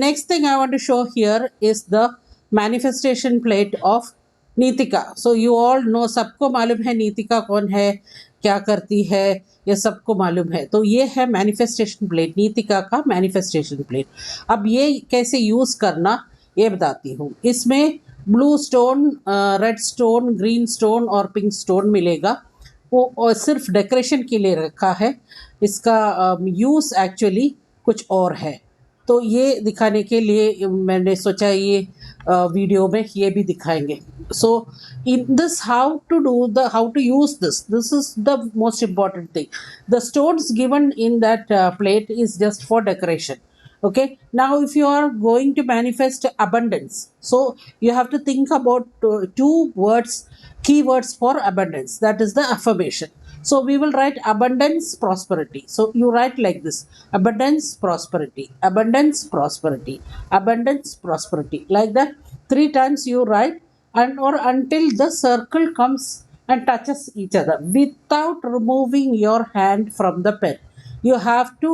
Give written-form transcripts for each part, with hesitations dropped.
Next thing I want to show here is the manifestation plate of Nitika. So you all know, सबको मालूम है नीतिका कौन है, क्या करती है, ये सबको मालूम है. तो ये है मैनिफेस्टेशन प्लेट, नीतिका का मैनिफेस्टेशन प्लेट. अब ये कैसे यूज़ करना ये बताती हूँ. इसमें blue stone, red stone, green stone और पिंक स्टोन मिलेगा. वो सिर्फ डेकोरेशन के लिए रखा है. इसका यूज़ एक्चुअली कुछ और है. तो ये दिखाने के लिए मैंने सोचा ये वीडियो में ये भी दिखाएंगे. So in this how to use this is the most important thing. The stones given in that plate is just for decoration. Okay, now if you are going to manifest abundance, so you have to think about two words, keywords for abundance. That is the affirmation. So we will write abundance prosperity. So you write like this: abundance prosperity, abundance prosperity, abundance prosperity, like that 3 times you write, and or until the circle comes and touches each other without removing your hand from the pen. You have to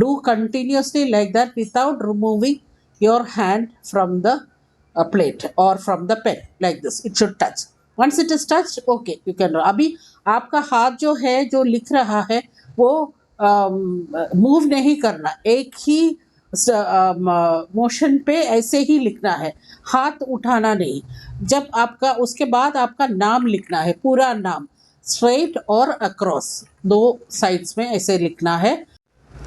do continuously like that without removing your hand from the plate or from the pen. Like this it should touch. Once it is touched, okay, you can do. अभी आपका हाथ जो है जो लिख रहा है वो मूव नहीं करना, एक ही मोशन पे ऐसे ही लिखना है, हाथ उठाना नहीं. जब आपका उसके बाद आपका नाम लिखना है, पूरा नाम, स्ट्रेट और अक्रॉस, दो साइड्स में ऐसे लिखना है.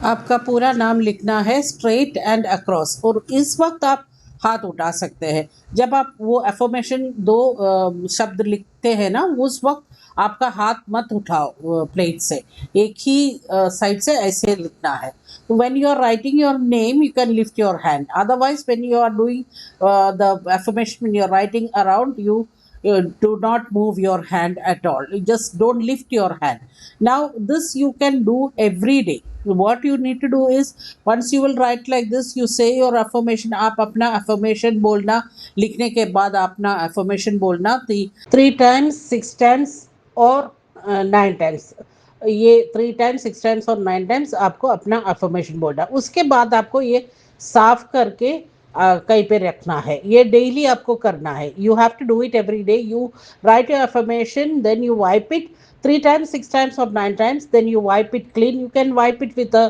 आपका पूरा नाम लिखना है स्ट्रेट एंड अक्रॉस. और इस वक्त आप हाथ उठा सकते हैं. जब आप वो एफर्मेशन दो शब्द लिखते हैं ना, उस वक्त आपका हाथ मत उठाओ प्लेट से, एक ही साइड से ऐसे लिखना है. तो when you are writing your name you can lift your hand. Otherwise when you are doing the affirmation, when you are writing around, you do not move your hand at all. You just don't lift your hand. Now this you can do every day. What you need to do is, once you will write like this, you say your affirmation. आप अपना affirmation बोलना, लिखने के बाद अपना affirmation बोलना 3 times, 6 times और 9 times. ये 3 times, 6 times और 9 times आपको अपना affirmation बोलना. उसके बाद आपको ये साफ करके कहीं पे रखना है. ये डेली आपको करना है. You have to do it every day. You write your affirmation, then you wipe it 3 times, 6 times or 9 times. Then you wipe it clean. You can wipe it with a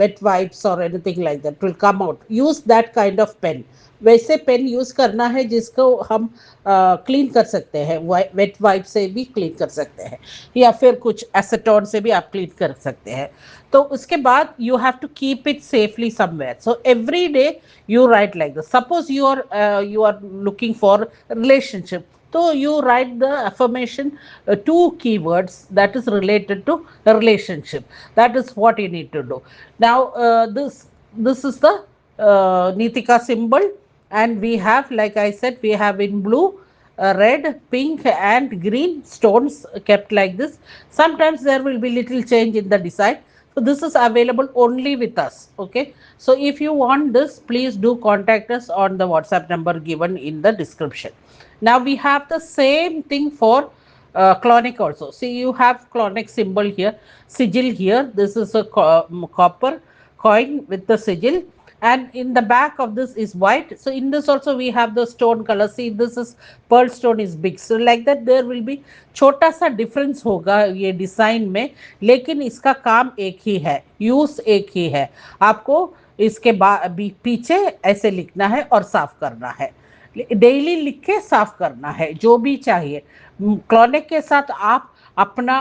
wet wipes or anything like that. It will come out. Use that kind of pen. वैसे pen use करना है जिसको हम clean कर सकते हैं. Wait wipe से भी क्लीन कर सकते हैं, या फिर कुछ एसेटोन से भी आप क्लीन कर सकते हैं. तो उसके बाद you have to keep it safely somewhere. So every day you write like this. Suppose you are looking for relationship, so you write the affirmation, 2 keywords that is related to a relationship. That is what you need to do. Now this is the Nitika symbol, and we have, like I said, we have in blue, red, pink and green stones kept like this. Sometimes there will be little change in the design. So this is available only with us. Okay, so if you want this, please do contact us on the WhatsApp number given in the description. Now we have the same thing for clonic also. See, you have clonic symbol here, sigil here. This is a copper coin with the sigil, and in the back of this is white. So in this also we have the stone color. See, this is pearl stone is big. So like that there will be छोटा सा difference होगा ये design में, लेकिन इसका काम एक ही है, यूज़ एक ही है. आपको इसके पीछे ऐसे लिखना है और साफ करना है. डेली लिख के साफ करना है जो भी चाहिए. क्लॉनिक के साथ आप अपना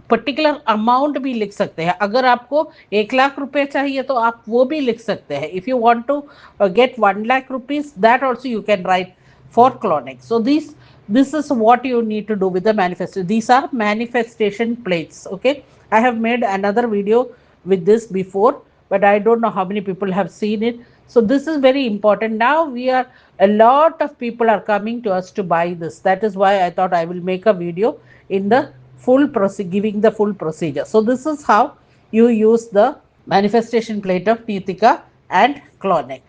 पर्टिकुलर अमाउंट भी लिख सकते हैं. अगर आपको 1 लाख रुपए चाहिए तो आप वो भी लिख सकते हैं. If you want to get 1 lakh rupees, that also you can write for clonic. So this is what you need to do with the manifestation. These are manifestation plates. Okay, I have made another video with this before, but I don't know how many people have seen it. So this is very important. Now a lot of people are coming to us to buy this. That is why I thought I will make a video in the giving the full procedure. So this is how you use the manifestation plate of Nitika and clonic.